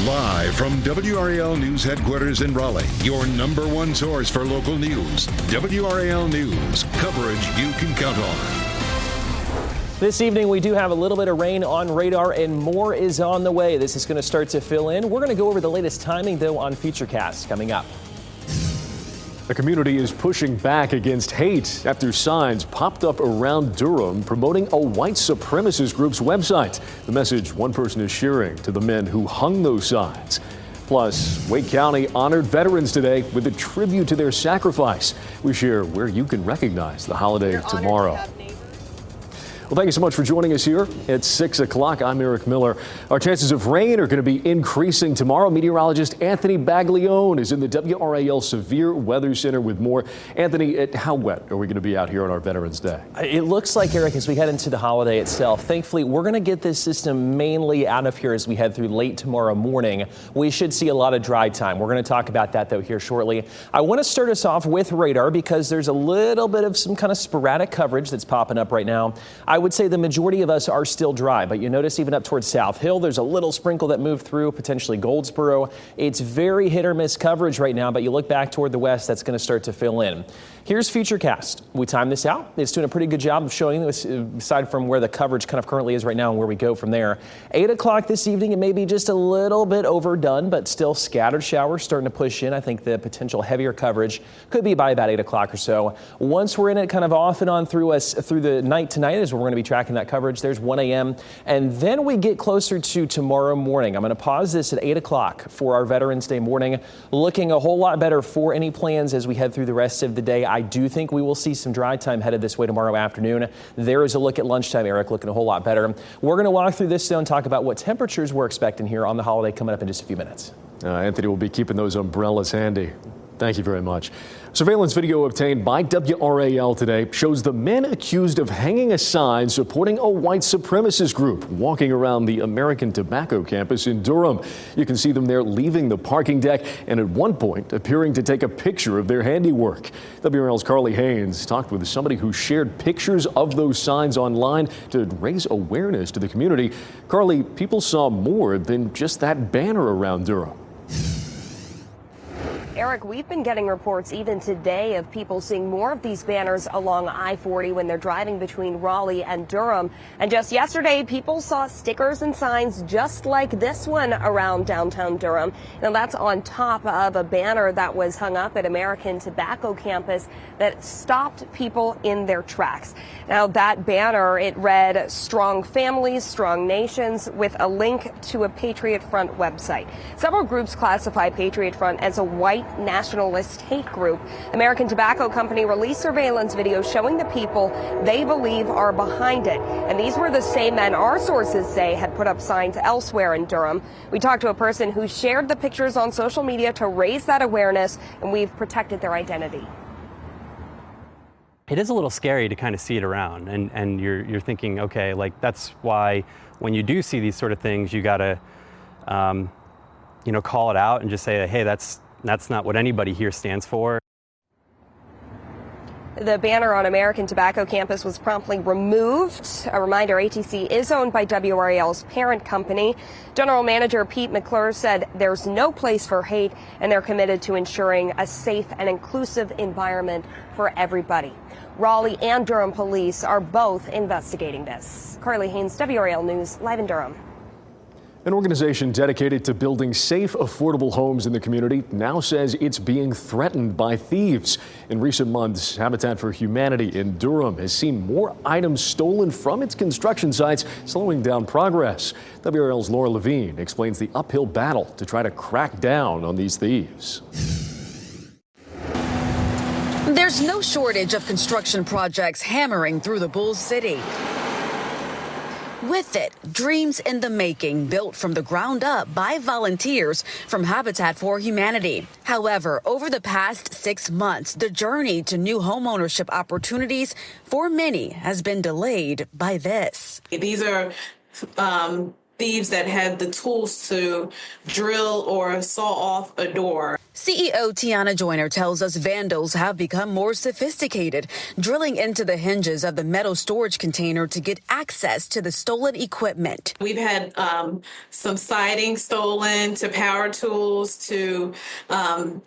Live from WRAL News Headquarters in Raleigh, your number one source for local news. WRAL News, coverage you can count on. This evening, we do have a little bit of rain on radar and more is on the way. This is going to start to fill in. We're going to go over the latest timing, though, on Futurecast coming up. The community is pushing back against hate after signs popped up around Durham promoting a white supremacist group's website. The message one person is sharing to the men who hung those signs. Plus, Wake County honored veterans today with a tribute to their sacrifice. We share where you can recognize the holiday tomorrow. Well, thank you so much for joining us here at 6 o'clock. I'm Eric Miller. Our chances of rain are going to be increasing tomorrow. Meteorologist Anthony Baglione is in the WRAL Severe Weather Center with more. Anthony, how wet are we going to be out here on our Veterans Day? It looks like, Eric, as we head into the holiday itself, thankfully, we're going to get this system mainly out of here as we head through late tomorrow morning. We should see a lot of dry time. We're going to talk about that, though, here shortly. I want to start us off with radar because there's a little bit of some kind of sporadic coverage that's popping up right now. I would say the majority of us are still dry, but you notice even up towards South Hill, there's a little sprinkle that moved through, potentially Goldsboro. It's very hit or miss coverage right now, but you look back toward the west, that's going to start to fill in. Here's Futurecast. We timed this out. It's doing a pretty good job of showing this, aside from where the coverage kind of currently is right now and where we go from there. 8 o'clock this evening, it may be just a little bit overdone, but still scattered showers starting to push in. I think the potential heavier coverage could be by about 8 o'clock or so. Once we're in it kind of off and on through the night tonight is where we're going to be tracking that coverage. There's 1 a.m. And then we get closer to tomorrow morning. I'm going to pause this at 8 o'clock for our Veterans Day morning. Looking a whole lot better for any plans as we head through the rest of the day. I do think we will see some dry time headed this way tomorrow afternoon. There is a look at lunchtime, Eric, looking a whole lot better. We're going to walk through this though and talk about what temperatures we're expecting here on the holiday coming up in just a few minutes. Anthony will be keeping those umbrellas handy. Thank you very much. Surveillance video obtained by WRAL today shows the men accused of hanging a sign supporting a white supremacist group walking around the American Tobacco campus in Durham. You can see them there leaving the parking deck and at one point appearing to take a picture of their handiwork. WRAL's Carly Haynes talked with somebody who shared pictures of those signs online to raise awareness to the community. Carly, people saw more than just that banner around Durham. Eric, we've been getting reports even today of people seeing more of these banners along I-40 when they're driving between Raleigh and Durham. And just yesterday, people saw stickers and signs just like this one around downtown Durham. Now, that's on top of a banner that was hung up at American Tobacco campus that stopped people in their tracks. Now, that banner, it read, "Strong families, strong nations," with a link to a Patriot Front website. Several groups classify Patriot Front as a white nationalist hate group. American Tobacco Company released surveillance video showing the people they believe are behind it. And these were the same men our sources say had put up signs elsewhere in Durham. We talked to a person who shared the pictures on social media to raise that awareness, and we've protected their identity. It is a little scary to kind of see it around, and you're thinking, okay, like that's why when you do see these sort of things, you got to, call it out and just say, hey, that's not what anybody here stands for. The banner on American Tobacco campus was promptly removed. A reminder, ATC is owned by WRAL's parent company. General Manager Pete McClure said there's no place for hate, and they're committed to ensuring a safe and inclusive environment for everybody. Raleigh and Durham police are both investigating this. Carly Haynes, WRAL News, live in Durham. An organization dedicated to building safe, affordable homes in the community now says it's being threatened by thieves. In recent months, Habitat for Humanity in Durham has seen more items stolen from its construction sites, slowing down progress. WRL's Laura Levine explains the uphill battle to try to crack down on these thieves. There's no shortage of construction projects hammering through the Bull City. With it, dreams in the making, built from the ground up by volunteers from Habitat for Humanity. However, over the past 6 months, the journey to new homeownership opportunities for many has been delayed by this. These are thieves that had the tools to drill or saw off a door. CEO Tiana Joyner tells us vandals have become more sophisticated, drilling into the hinges of the metal storage container to get access to the stolen equipment. We've had some siding stolen, to power tools, to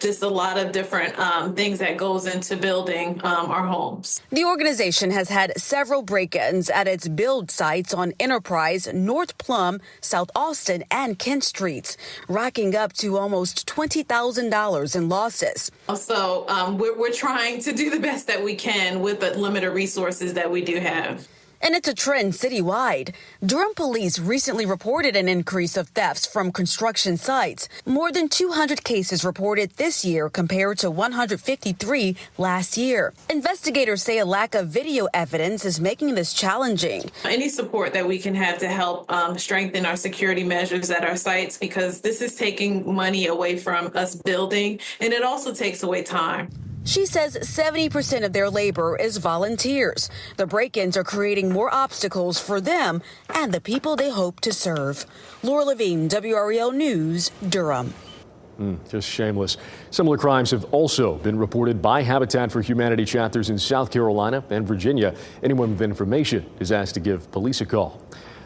just a lot of different things that goes into building our homes. The organization has had several break-ins at its build sites on Enterprise, North Plum, South Austin, and Kent Streets, racking up to almost $20,000 in losses. So we're trying to do the best that we can with the limited resources that we do have. And it's a trend citywide. Durham police recently reported an increase of thefts from construction sites. More than 200 cases reported this year compared to 153 last year. Investigators say a lack of video evidence is making this challenging. Any support that we can have to help strengthen our security measures at our sites, because this is taking money away from us building, and it also takes away time. She says 70% of their labor is volunteers. The break-ins are creating more obstacles for them and the people they hope to serve. Laura Levine, WRAL News, Durham. Just shameless. Similar crimes have also been reported by Habitat for Humanity chapters in South Carolina and Virginia. Anyone with information is asked to give police a call.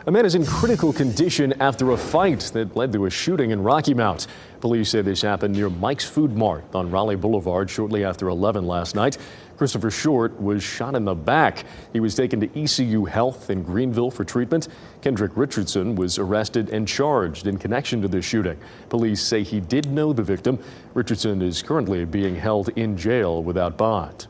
A man is in critical condition after a fight that led to a shooting in Rocky Mount. Police say this happened near Mike's Food Mart on Raleigh Boulevard shortly after 11 last night. Christopher Short was shot in the back. He was taken to ECU Health in Greenville for treatment. Kendrick Richardson was arrested and charged in connection to the shooting. Police say he did know the victim. Richardson is currently being held in jail without bond.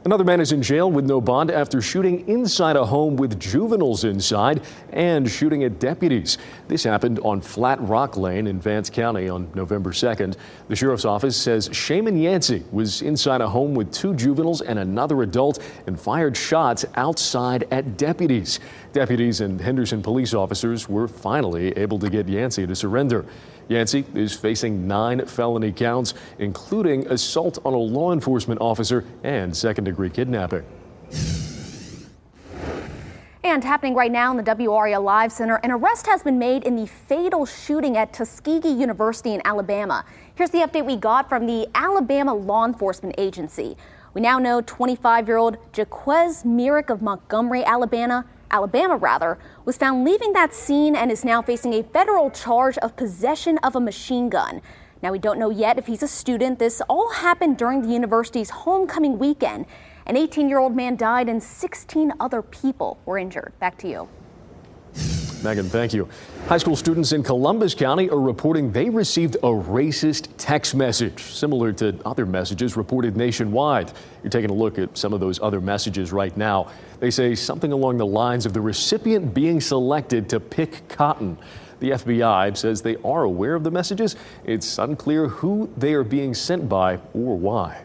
Another man is in jail with no bond after shooting inside a home with juveniles inside and shooting at deputies. This happened on Flat Rock Lane in Vance County on November 2nd. The sheriff's office says Shaman Yancey was inside a home with 2 juveniles and another adult and fired shots outside at deputies. Deputies and Henderson police officers were finally able to get Yancey to surrender. Yancey is facing 9 felony counts, including assault on a law enforcement officer and second-degree kidnapping. And happening right now in the WRAL Live Center, an arrest has been made in the fatal shooting at Tuskegee University in Alabama. Here's the update we got from the Alabama Law Enforcement Agency. We now know 25-year-old Jaquez Merrick of Montgomery, Alabama, was found leaving that scene and is now facing a federal charge of possession of a machine gun. Now, we don't know yet if he's a student. This all happened during the university's homecoming weekend. An 18-year-old man died and 16 other people were injured. Back to you. Megan, thank you. High school students in Columbus County are reporting they received a racist text message, similar to other messages reported nationwide. You're taking a look at some of those other messages right now. They say something along the lines of the recipient being selected to pick cotton. The FBI says they are aware of the messages. It's unclear who they are being sent by or why.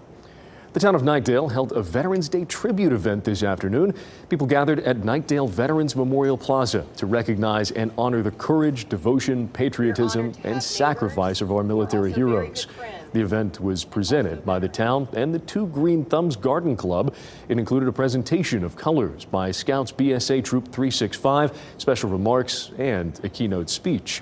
The town of Knightdale held a Veterans Day tribute event this afternoon. People gathered at Knightdale Veterans Memorial Plaza to recognize and honor the courage, devotion, patriotism, and sacrifice of our military heroes. The event was presented by the town and the Two Green Thumbs Garden Club. It included a presentation of colors by Scouts BSA Troop 365, special remarks, and a keynote speech.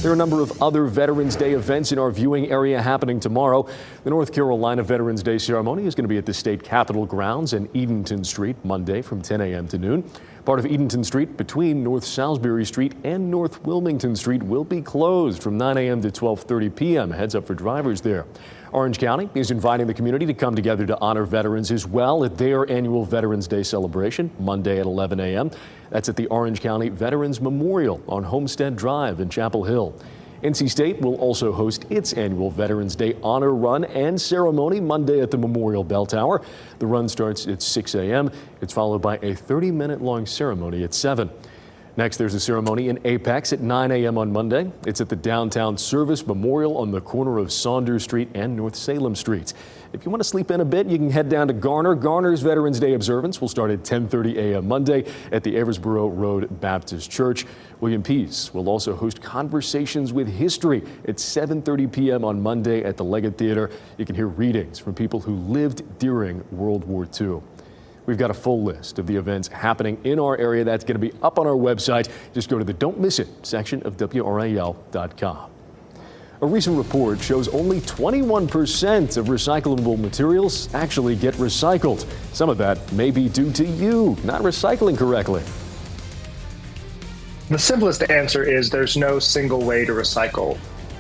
There are a number of other Veterans Day events in our viewing area happening tomorrow. The North Carolina Veterans Day ceremony is going to be at the state capitol grounds in Edenton Street Monday from 10 a.m. to noon. Part of Edenton Street between North Salisbury Street and North Wilmington Street will be closed from 9 a.m. to 12:30 p.m. Heads up for drivers there. Orange County is inviting the community to come together to honor veterans as well at their annual Veterans Day celebration Monday at 11 a.m. That's at the Orange County Veterans Memorial on Homestead Drive in Chapel Hill. NC State will also host its annual Veterans Day honor run and ceremony Monday at the Memorial Bell Tower. The run starts at 6 a.m. It's followed by a 30-minute long ceremony at 7. Next, there's a ceremony in Apex at 9 a.m. on Monday. It's at the Downtown Service Memorial on the corner of Saunders Street and North Salem Street. If you want to sleep in a bit, you can head down to Garner. Garner's Veterans Day observance will start at 10:30 a.m. Monday at the Aversboro Road Baptist Church. William Peace will also host Conversations with History at 7:30 p.m. on Monday at the Leggett Theater. You can hear readings from people who lived during World War II. We've got a full list of the events happening in our area. That's going to be up on our website. Just go to the Don't Miss It section of WRAL.com. A recent report shows only 21% of recyclable materials actually get recycled. Some of that may be due to you not recycling correctly. The simplest answer is there's no single way to recycle.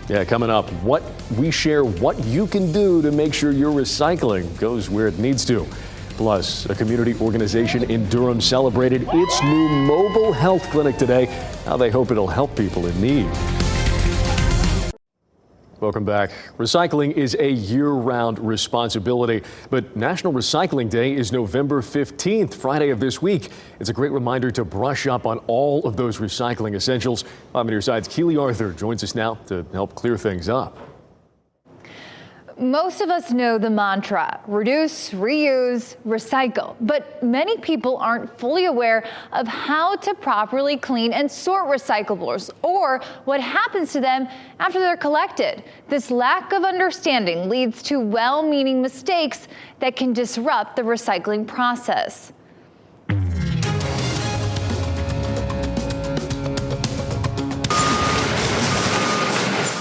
Yeah, coming up, what you can do to make sure your recycling goes where it needs to. Plus, a community organization in Durham celebrated its new mobile health clinic today. How they hope it'll help people in need. Welcome back. Recycling is a year-round responsibility, but National Recycling Day is November 15th, Friday of this week. It's a great reminder to brush up on all of those recycling essentials. I'm your side's Keely Arthur joins us now to help clear things up. Most of us know the mantra, reduce, reuse, recycle, but many people aren't fully aware of how to properly clean and sort recyclables or what happens to them after they're collected. This lack of understanding leads to well-meaning mistakes that can disrupt the recycling process.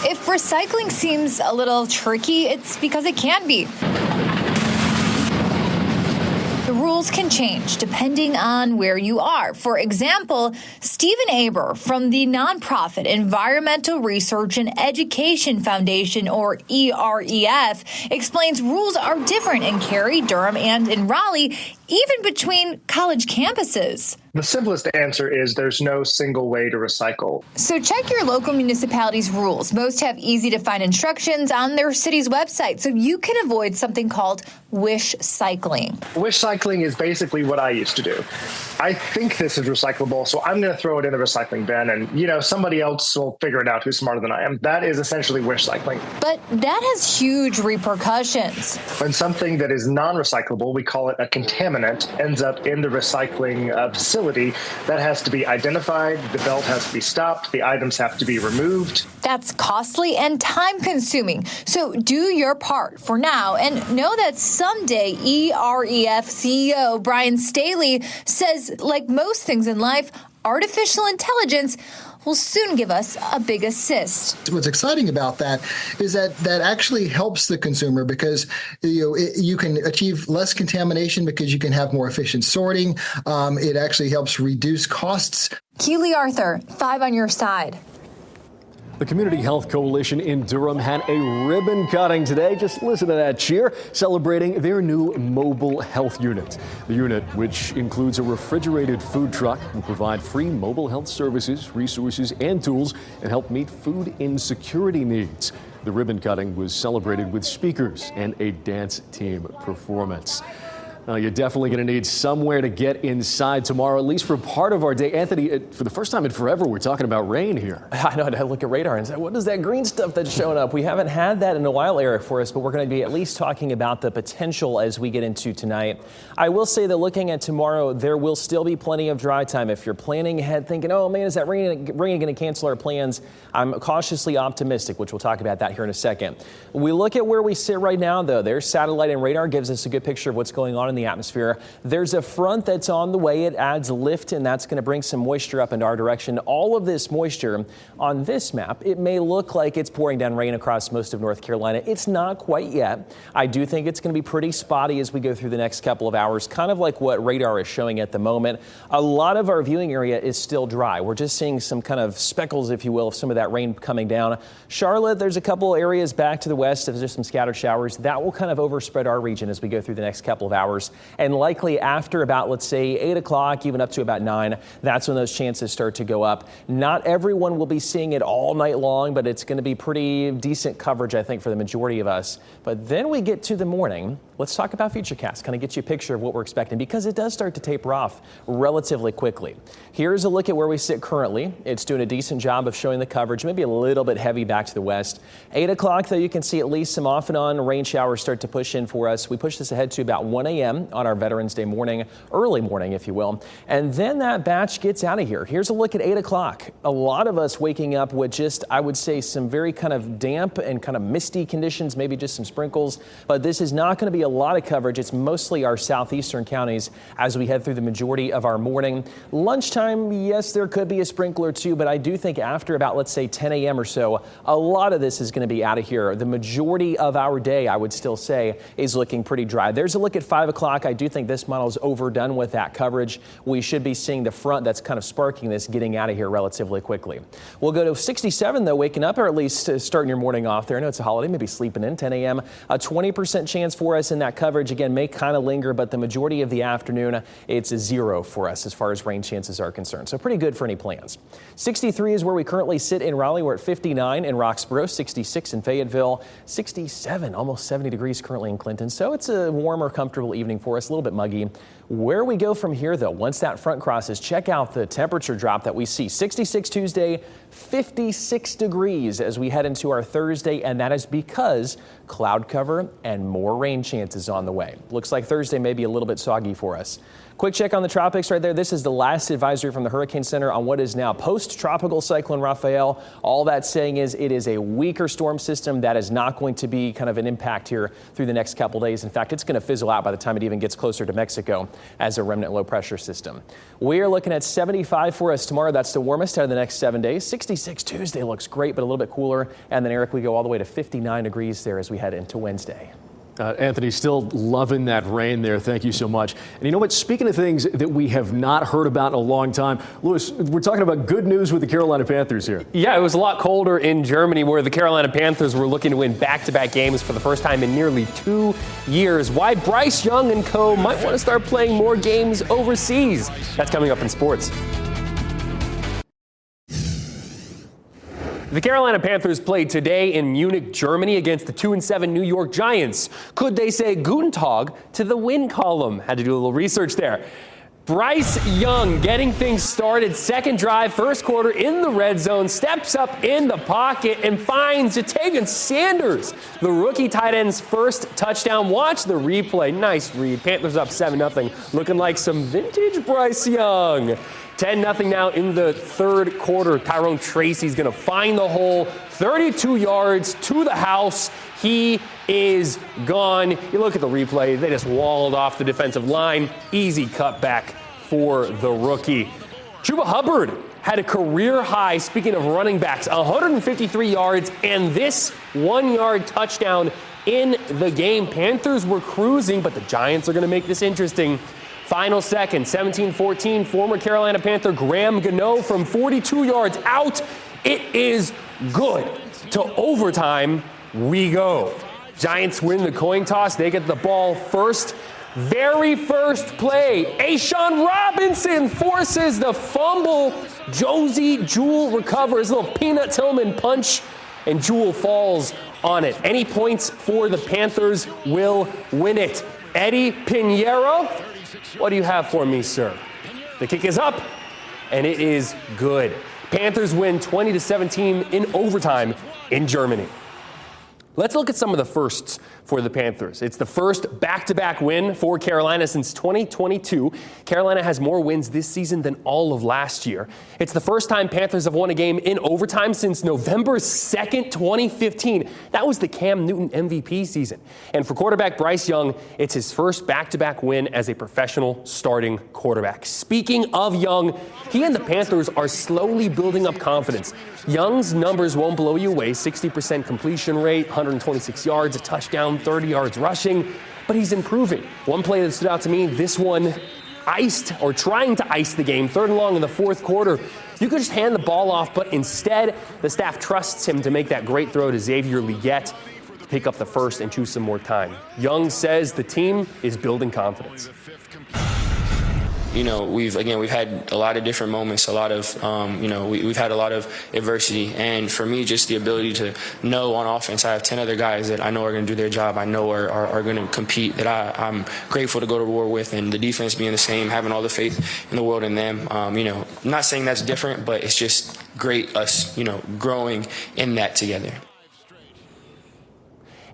If recycling seems a little tricky, it's because it can be. The rules can change depending on where you are. For example, Stephen Aber from the nonprofit Environmental Research and Education Foundation, or EREF, explains rules are different in Cary, Durham, and in Raleigh, even between college campuses. The simplest answer is there's no single way to recycle. So check your local municipality's rules. Most have easy to find instructions on their city's website, so you can avoid something called wish cycling. Wish cycling is basically what I used to do. I think this is recyclable, so I'm going to throw it in the recycling bin, and somebody else will figure it out who's smarter than I am. That is essentially wish cycling. But that has huge repercussions. When something that is non-recyclable, we call it a contaminant, ends up in the recycling facility, that has to be identified, the belt has to be stopped, the items have to be removed. That's costly and time-consuming. So do your part for now, and know that someday EREF CEO Brian Staley says, like most things in life, artificial intelligence will soon give us a big assist. What's exciting about that is that actually helps the consumer because you can achieve less contamination because you can have more efficient sorting. It actually helps reduce costs. Keely Arthur, 5 on your side. The Community Health Coalition in Durham had a ribbon cutting today. Just listen to that cheer, celebrating their new mobile health unit. The unit, which includes a refrigerated food truck, will provide free mobile health services, resources, and tools and help meet food insecurity needs. The ribbon cutting was celebrated with speakers and a dance team performance. You're definitely going to need somewhere to get inside tomorrow, at least for part of our day. Anthony, for the first time in forever, we're talking about rain here. I know, I look at radar and say, what is that green stuff that's showing up? We haven't had that in a while, Eric, for us, but we're going to be at least talking about the potential as we get into tonight. I will say that looking at tomorrow, there will still be plenty of dry time. If you're planning ahead thinking, oh man, is that rain going to cancel our plans? I'm cautiously optimistic, which we'll talk about that here in a second. We look at where we sit right now, though. There's satellite and radar gives us a good picture of what's going on in the atmosphere. There's a front that's on the way. It adds lift, and that's going to bring some moisture up into our direction. All of this moisture on this map, it may look like it's pouring down rain across most of North Carolina. It's not quite yet. I do think it's going to be pretty spotty as we go through the next couple of hours, kind of like what radar is showing at the moment. A lot of our viewing area is still dry. We're just seeing some kind of speckles, if you will, of some of that rain coming down. Charlotte, there's a couple areas back to the west. There's just some scattered showers. That will kind of overspread our region as we go through the next couple of hours. And likely after about, let's say, 8 o'clock, even up to about 9, that's when those chances start to go up. Not everyone will be seeing it all night long, but it's going to be pretty decent coverage, I think, for the majority of us. But then we get to the morning. Let's talk about Futurecast, kind of get you a picture of what we're expecting, because it does start to taper off relatively quickly. Here's a look at where we sit currently. It's doing a decent job of showing the coverage, maybe a little bit heavy back to the west. 8 o'clock, though, you can see at least some off and on rain showers start to push in for us. We push this ahead to about 1 a.m. a.m. on our Veterans Day morning, early morning, if you will. And then that batch gets out of here. Here's a look at 8 o'clock. A lot of us waking up with just, I would say, some very kind of damp and kind of misty conditions, maybe just some sprinkles. But this is not going to be a lot of coverage. It's mostly our southeastern counties as we head through the majority of our morning. Lunchtime, yes, there could be a sprinkle or two, but I do think after about, let's say, 10 a.m. or so, a lot of this is going to be out of here. The majority of our day, I would still say, is looking pretty dry. There's a look at 5 o'clock. I do think this model is overdone with that coverage. We should be seeing the front that's kind of sparking this getting out of here relatively quickly. We'll go to 67, though, waking up, or at least starting your morning off there. I know it's a holiday, maybe sleeping in, 10 a.m. A 20% chance for us in that coverage. Again, may kind of linger, but the majority of the afternoon, it's a 0 for us as far as rain chances are concerned. So pretty good for any plans. 63 is where we currently sit in Raleigh. We're at 59 in Roxborough, 66 in Fayetteville, 67, almost 70 degrees currently in Clinton. So it's a warmer, comfortable evening for us, a little bit muggy. Where we go from here, though, once that front crosses, check out the temperature drop that we see. 66 Tuesday, 56 degrees as we head into our Thursday, and that is because cloud cover and more rain chances on the way. Looks like Thursday may be a little bit soggy for us. Quick check on the tropics right there. This is the last advisory from the Hurricane Center on what is now post-tropical cyclone Rafael. All that's saying is it is a weaker storm system that is not going to be kind of an impact here through the next couple days. In fact, it's going to fizzle out by the time it even gets closer to Mexico as a remnant low pressure system. We are looking at 75 for us tomorrow. That's the warmest out of the next 7 days. 66 Tuesday looks great, but a little bit cooler. And then, Eric, we go all the way to 59 degrees there as we head into Wednesday. Anthony, still loving that rain there. Thank you so much. And you know what? Speaking of things that we have not heard about in a long time, Lewis, we're talking about good news with the Carolina Panthers here. Yeah, it was a lot colder in Germany where the Carolina Panthers were looking to win back-to-back games for the first time in nearly 2 years. Why Bryce Young and co. might want to start playing more games overseas. That's coming up in sports. The Carolina Panthers played today in Munich, Germany against the 2-7 New York Giants. Could they say Guten Tag to the win column? Had to do a little research there. Bryce Young getting things started. Second drive, first quarter in the red zone, steps up in the pocket and finds Jatagan Sanders, the rookie tight end's first touchdown. Watch the replay. Nice read. Panthers up 7-0, looking like some vintage Bryce Young. 10-0 now in the third quarter. Tyrone Tracy's going to find the hole. 32 yards to the house. He is gone. You look at the replay. They just walled off the defensive line. Easy cutback for the rookie. Chuba Hubbard had a career high, speaking of running backs, 153 yards and this 1-yard touchdown in the game. Panthers were cruising, but the Giants are going to make this interesting. Final second, 17-14, former Carolina Panther Graham Gano from 42 yards out. It is good. To overtime we go. Giants win the coin toss. They get the ball first. Very first play, A'Shawn Robinson forces the fumble. Josie Jewell recovers, a little Peanut Tillman punch, and Jewell falls on it. Any points for the Panthers will win it. Eddie Pinheiro, what do you have for me, sir? The kick is up, and it is good. Panthers win 20-17 in overtime in Germany. Let's look at some of the firsts for the Panthers. It's the first back-to-back win for Carolina since 2022. Carolina has more wins this season than all of last year. It's the first time Panthers have won a game in overtime since November 2nd, 2015. That was the Cam Newton MVP season. And for quarterback Bryce Young, it's his first back-to-back win as a professional starting quarterback. Speaking of Young, he and the Panthers are slowly building up confidence. Young's numbers won't blow you away. 60% completion rate, 126 yards, a touchdown, 30 yards rushing, but he's improving. One play that stood out to me, this one iced or trying to ice the game, 3rd and long in the 4th quarter. You could just hand the ball off, but instead the staff trusts him to make that great throw to Xavier Leggett to pick up the first and choose some more time. Young says the team is building confidence. You know, we've had a lot of different moments, a lot of, we've had a lot of adversity. And for me, just the ability to know on offense, I have 10 other guys that I know are going to do their job, I know are going to compete, that I'm grateful to go to war with. And the defense being the same, having all the faith in the world in them. I'm not saying that's different, but it's just great us, growing in that together.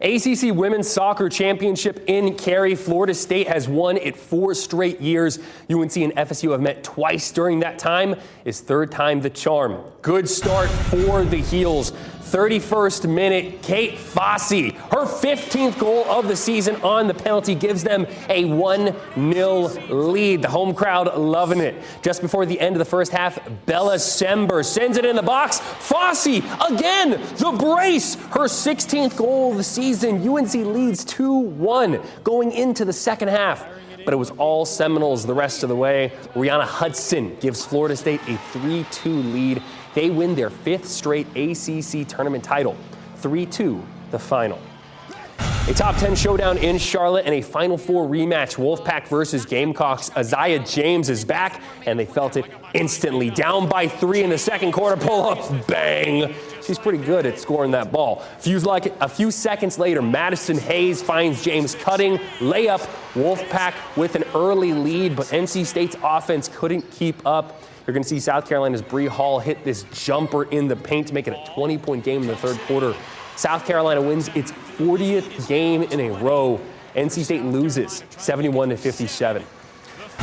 ACC Women's Soccer Championship in Cary. Florida State has won it 4 straight years. UNC and FSU have met twice during that time. Is third time the charm. Good start for the Heels. 31st minute, Kate Fossey, her 15th goal of the season on the penalty, gives them a 1-0 lead. The home crowd loving it. Just before the end of the first half, Bella Sember sends it in the box. Fossey, again, the brace, her 16th goal of the season. UNC leads 2-1 going into the second half. But it was all Seminoles the rest of the way. Rihanna Hudson gives Florida State a 3-2 lead. They win their 5th straight ACC tournament title. 3-2, the final. A top 10 showdown in Charlotte and a Final Four rematch. Wolfpack versus Gamecocks. Isaiah James is back, and they felt it instantly. Down by 3 in the second quarter. Pull up, bang. She's pretty good at scoring that ball. Feels like a few seconds later, Madison Hayes finds James cutting. Layup. Wolfpack with an early lead, but NC State's offense couldn't keep up. You're going to see South Carolina's Bree Hall hit this jumper in the paint to make it a 20-point game in the third quarter. South Carolina wins its 40th game in a row. NC State loses 71-57.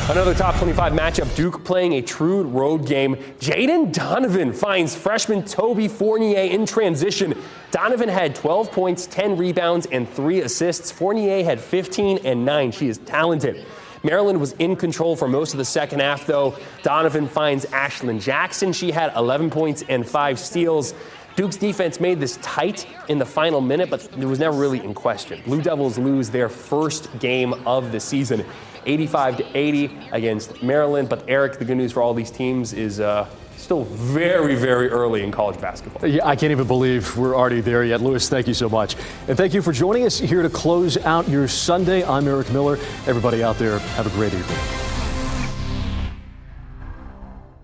Another top 25 matchup, Duke playing a true road game. Jaden Donovan finds freshman Toby Fournier in transition. Donovan had 12 points, 10 rebounds, and 3 assists. Fournier had 15 and 9. She is talented. Maryland was in control for most of the second half, though. Donovan finds Ashlyn Jackson. She had 11 points and 5 steals. Duke's defense made this tight in the final minute, but it was never really in question. Blue Devils lose their first game of the season, 85-80 against Maryland. But Eric, the good news for all these teams is still very, very early in college basketball. Yeah, I can't even believe we're already there yet. Lewis, thank you so much. And thank you for joining us here to close out your Sunday. I'm Eric Miller. Everybody out there, have a great evening.